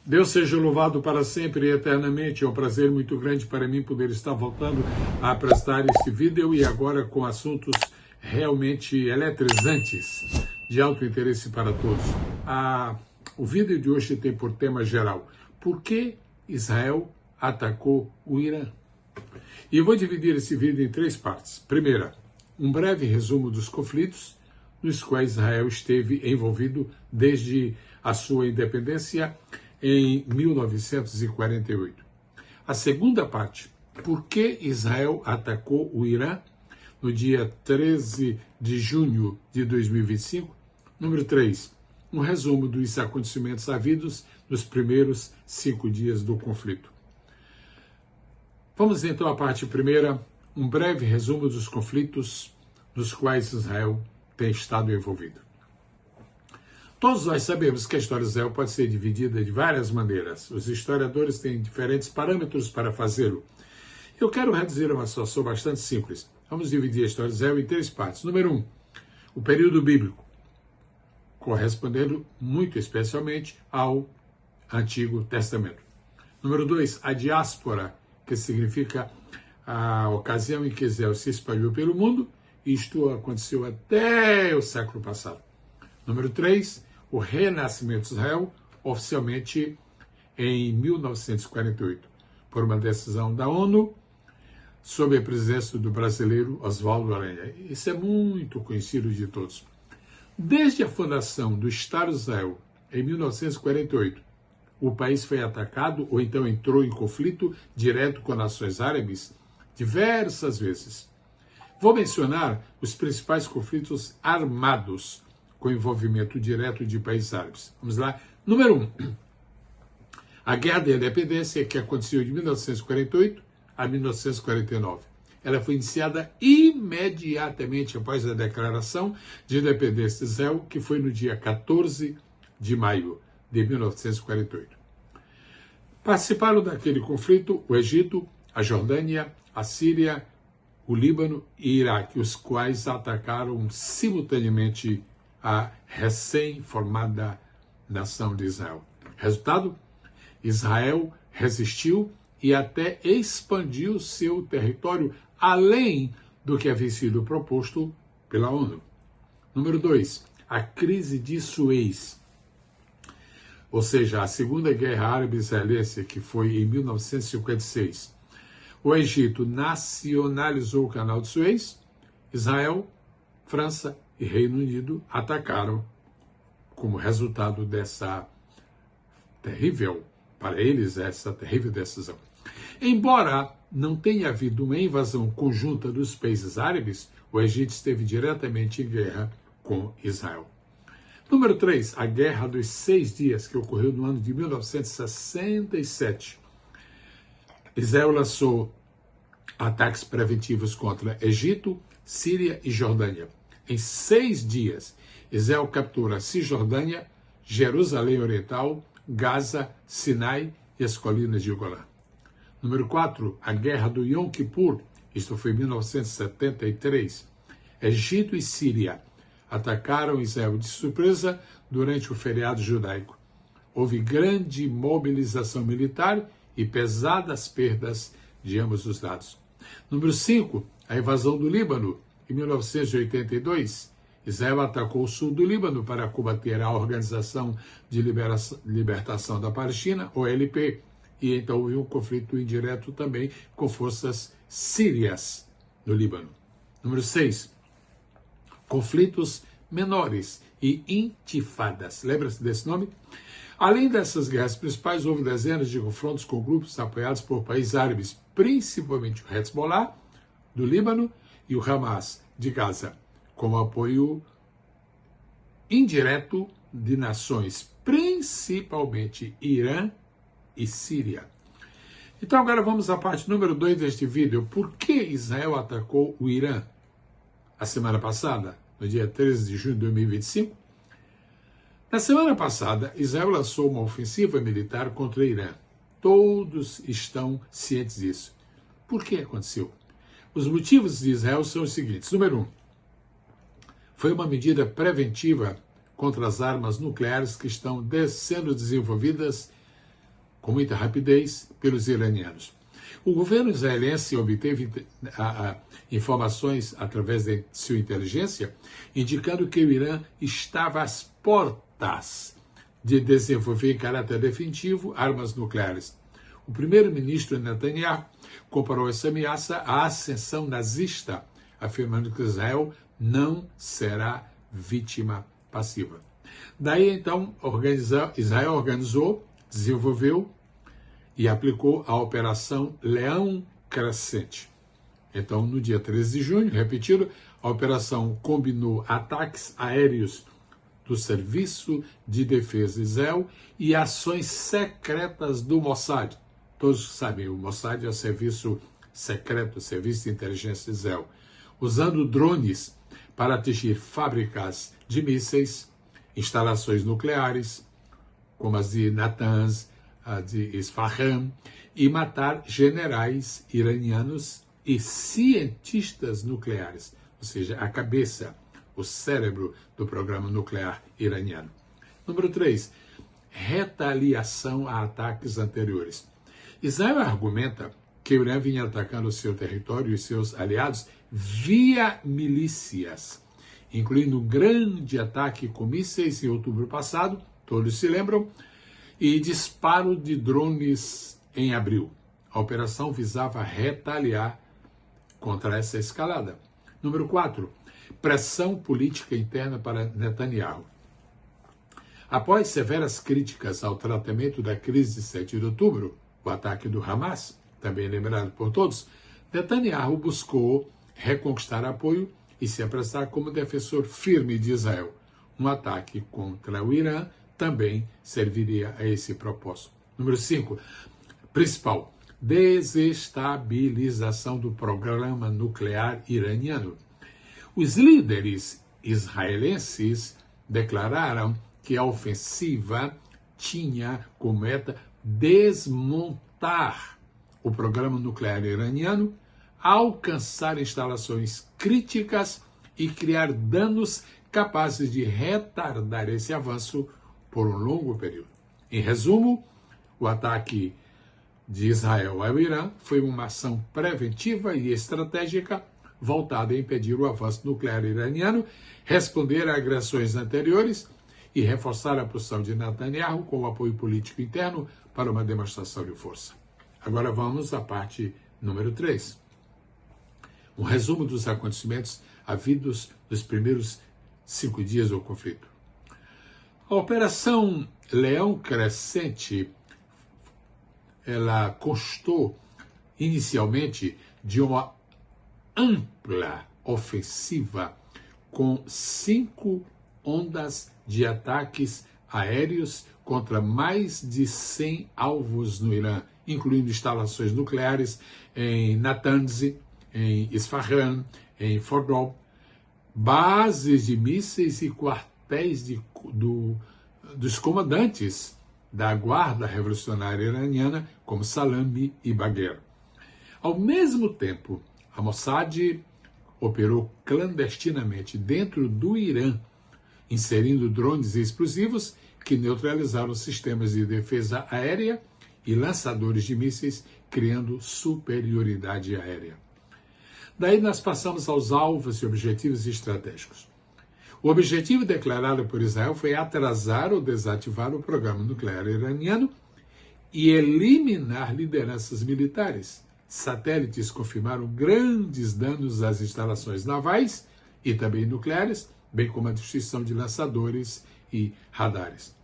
Deus seja louvado para sempre e eternamente. É um prazer muito grande para mim poder estar voltando a prestar este vídeo e agora com assuntos realmente eletrizantes, de alto interesse para todos. O vídeo de hoje tem por tema geral: por que Israel atacou o Irã? E eu vou dividir esse vídeo em três partes. Primeira, um breve resumo dos conflitos nos quais Israel esteve envolvido desde a sua independência em 1948. A segunda parte, por que Israel atacou o Irã no dia 13 de junho de 2025? Número 3, um resumo dos acontecimentos havidos nos primeiros 5 dias do conflito. Vamos então à parte primeira, um breve resumo dos conflitos nos quais Israel tem estado envolvido. Todos nós sabemos que a história de Israel pode ser dividida de várias maneiras. Os historiadores têm diferentes parâmetros para fazê-lo. Eu quero reduzir uma situação bastante simples. Vamos dividir a história de Israel em três partes. Número 1, o período bíblico, correspondendo muito especialmente ao Antigo Testamento. Número 2, a diáspora, que significa a ocasião em que Israel se espalhou pelo mundo. Isto aconteceu até o século passado. Número 3, o renascimento de Israel, oficialmente em 1948, por uma decisão da ONU, sob a presença do brasileiro Oswaldo Aranha. Isso é muito conhecido de todos. Desde a fundação do Estado de Israel, em 1948, o país foi atacado ou então entrou em conflito direto com nações árabes diversas vezes. Vou mencionar os principais conflitos armados com envolvimento direto de países árabes. Vamos lá. Número 1, a Guerra da Independência, que aconteceu de 1948 a 1949. Ela foi iniciada imediatamente após a declaração de independência de Israel, que foi no dia 14 de maio de 1948. Participaram daquele conflito o Egito, a Jordânia, a Síria, o Líbano e Iraque, os quais atacaram simultaneamente a recém-formada nação de Israel. Resultado? Israel resistiu e até expandiu seu território além do que havia sido proposto pela ONU. Número 2, a crise de Suez, ou seja, a Segunda Guerra Árabe-Israelense, que foi em 1956. O Egito nacionalizou o Canal de Suez, Israel, França e Reino Unido atacaram como resultado dessa terrível, para eles, essa terrível decisão. Embora não tenha havido uma invasão conjunta dos países árabes, o Egito esteve diretamente em guerra com Israel. Número 3, a Guerra dos 6 Dias, que ocorreu no ano de 1967. Israel lançou ataques preventivos contra Egito, Síria e Jordânia. Em 6 dias, Israel captura Cisjordânia, Jerusalém Oriental, Gaza, Sinai e as colinas de Golã. Número 4, a Guerra do Yom Kippur, isto foi em 1973. Egito e Síria atacaram Israel de surpresa durante o feriado judaico. Houve grande mobilização militar e pesadas perdas de ambos os lados. Número 5, a invasão do Líbano. Em 1982, Israel atacou o sul do Líbano para combater a Organização de Libertação da Palestina, OLP, e então houve um conflito indireto também com forças sírias no Líbano. Número 6, conflitos menores e intifadas. Lembra-se desse nome? Além dessas guerras principais, houve dezenas de confrontos com grupos apoiados por países árabes, principalmente o Hezbollah, do Líbano, e o Hamas, de Gaza, como apoio indireto de nações, principalmente Irã e Síria. Então agora vamos à parte número 2 deste vídeo. Por que Israel atacou o Irã a semana passada, no dia 13 de junho de 2025? Na semana passada, Israel lançou uma ofensiva militar contra o Irã. Todos estão cientes disso. Por que aconteceu? Os motivos de Israel são os seguintes. Número 1, foi uma medida preventiva contra as armas nucleares que estão sendo desenvolvidas com muita rapidez pelos iranianos. O governo israelense obteve informações através de sua inteligência, indicando que o Irã estava às portas de desenvolver em caráter definitivo armas nucleares. O primeiro-ministro Netanyahu comparou essa ameaça à ascensão nazista, afirmando que Israel não será vítima passiva. Daí, então, Israel organizou, desenvolveu e aplicou a Operação Leão Crescente. Então, no dia 13 de junho, repetido, a operação combinou ataques aéreos do Serviço de Defesa de Israel e ações secretas do Mossad. Todos sabem, o Mossad é o serviço secreto, o serviço de inteligência de Israel, usando drones para atingir fábricas de mísseis, instalações nucleares, como as de Natanz, a de Isfahan, e matar generais iranianos e cientistas nucleares, ou seja, a cabeça, o cérebro do programa nuclear iraniano. Número 3, retaliação a ataques anteriores. Israel argumenta que o Irã vinha atacando o seu território e seus aliados via milícias, incluindo um grande ataque com mísseis em outubro passado, todos se lembram, e disparo de drones em abril. A operação visava retaliar contra essa escalada. Número 4, pressão política interna para Netanyahu. Após severas críticas ao tratamento da crise de 7 de outubro, o ataque do Hamas, também lembrado por todos, Netanyahu buscou reconquistar apoio e se apresentar como defensor firme de Israel. Um ataque contra o Irã também serviria a esse propósito. Número 5, principal, desestabilização do programa nuclear iraniano. Os líderes israelenses declararam que a ofensiva tinha como meta desmontar o programa nuclear iraniano, alcançar instalações críticas e criar danos capazes de retardar esse avanço por um longo período. Em resumo, o ataque de Israel ao Irã foi uma ação preventiva e estratégica voltada a impedir o avanço nuclear iraniano, responder a agressões anteriores e reforçar a posição de Netanyahu com o apoio político interno para uma demonstração de força. Agora vamos à parte número 3. Um resumo dos acontecimentos havidos nos primeiros 5 dias do conflito. A Operação Leão Crescente, ela constou inicialmente de uma ampla ofensiva com 5 ondas de ataques aéreos contra mais de 100 alvos no Irã, incluindo instalações nucleares em Natanz, em Isfahan, em Fordow, bases de mísseis e quartéis dos comandantes da Guarda Revolucionária Iraniana, como Salami e Bagher. Ao mesmo tempo, a Mossad operou clandestinamente dentro do Irã, inserindo drones explosivos que neutralizaram sistemas de defesa aérea e lançadores de mísseis, criando superioridade aérea. Daí nós passamos aos alvos e objetivos estratégicos. O objetivo declarado por Israel foi atrasar ou desativar o programa nuclear iraniano e eliminar lideranças militares. Satélites confirmaram grandes danos às instalações navais e também nucleares, bem como a destruição de lançadores e radares.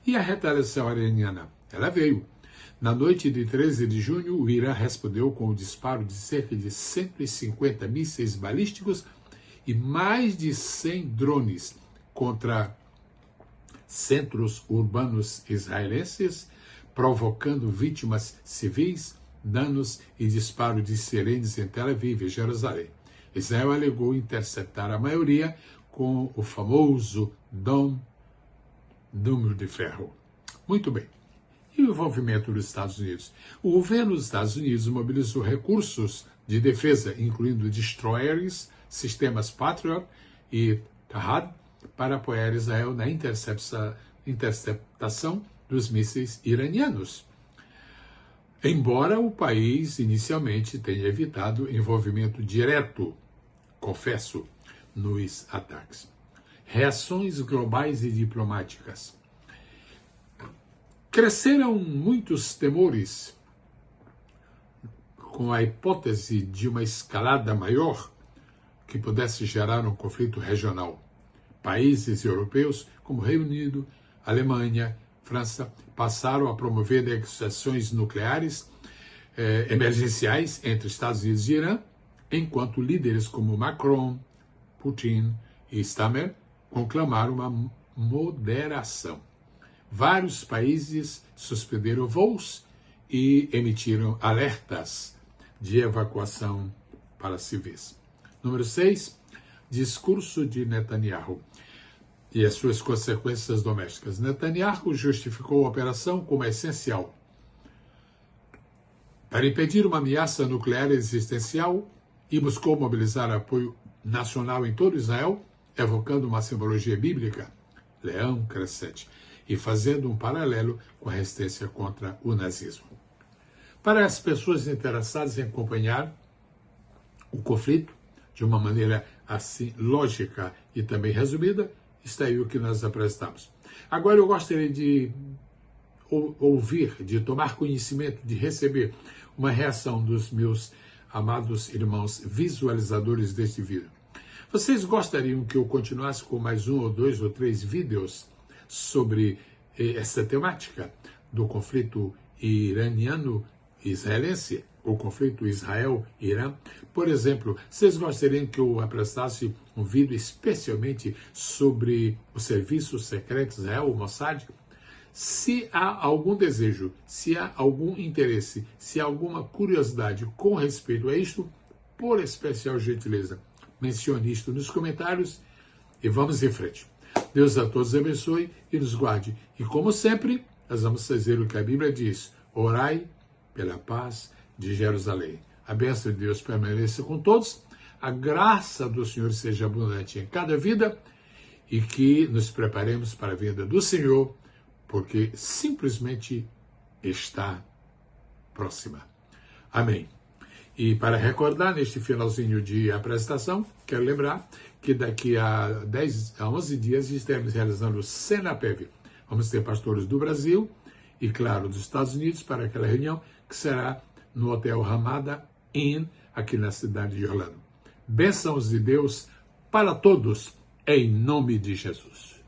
E a retaliação iraniana? Ela veio. Na noite de 13 de junho, o Irã respondeu com o disparo de cerca de 150 mísseis balísticos e mais de 100 drones contra centros urbanos israelenses, provocando vítimas civis, danos e disparo de sirenes em Tel Aviv e Jerusalém. Israel alegou interceptar a maioria com o famoso Dom de Ferro. Muito bem. E o envolvimento dos Estados Unidos? O governo dos Estados Unidos mobilizou recursos de defesa, incluindo destroyers, sistemas Patriot e Tahad, para apoiar Israel na interceptação dos mísseis iranianos. embora o país inicialmente tenha evitado envolvimento direto, confesso, nos ataques. Reações globais e diplomáticas. Cresceram muitos temores com a hipótese de uma escalada maior que pudesse gerar um conflito regional. Países europeus, como Reino Unido, Alemanha, França, passaram a promover negociações nucleares emergenciais entre Estados Unidos e Irã, enquanto líderes como Macron, Putin e Stammer conclamaram uma moderação. Vários países suspenderam voos e emitiram alertas de evacuação para civis. Número 6, discurso de Netanyahu e as suas consequências domésticas. Netanyahu justificou a operação como essencial para impedir uma ameaça nuclear existencial e buscou mobilizar apoio nacional em todo Israel, evocando uma simbologia bíblica, leão crescente, e fazendo um paralelo com a resistência contra o nazismo. Para as pessoas interessadas em acompanhar o conflito de uma maneira assim lógica e também resumida, está aí o que nós apresentamos. Agora eu gostaria de ouvir, de tomar conhecimento, de receber uma reação dos meus amados irmãos visualizadores deste vídeo. Vocês gostariam que eu continuasse com mais 1 ou 2 ou 3 vídeos sobre essa temática do conflito iraniano-israelense, o conflito Israel-Irã? Por exemplo, vocês gostariam que eu apresentasse um vídeo especialmente sobre o serviço secreto Israel, o Mossad? Se há algum desejo, se há algum interesse, se há alguma curiosidade com respeito a isto, por especial gentileza, mencione isto nos comentários e vamos em frente. Deus a todos abençoe e nos guarde. E como sempre, nós vamos fazer o que a Bíblia diz: orai pela paz de Jerusalém. A bênção de Deus permaneça com todos, a graça do Senhor seja abundante em cada vida e que nos preparemos para a vinda do Senhor, porque simplesmente está próxima. Amém. E para recordar, neste finalzinho de apresentação, quero lembrar que daqui a 11 dias estaremos realizando o Senapev. Vamos ter pastores do Brasil e, claro, dos Estados Unidos para aquela reunião que será no Hotel Ramada Inn, aqui na cidade de Orlando. Bênçãos de Deus para todos, em nome de Jesus.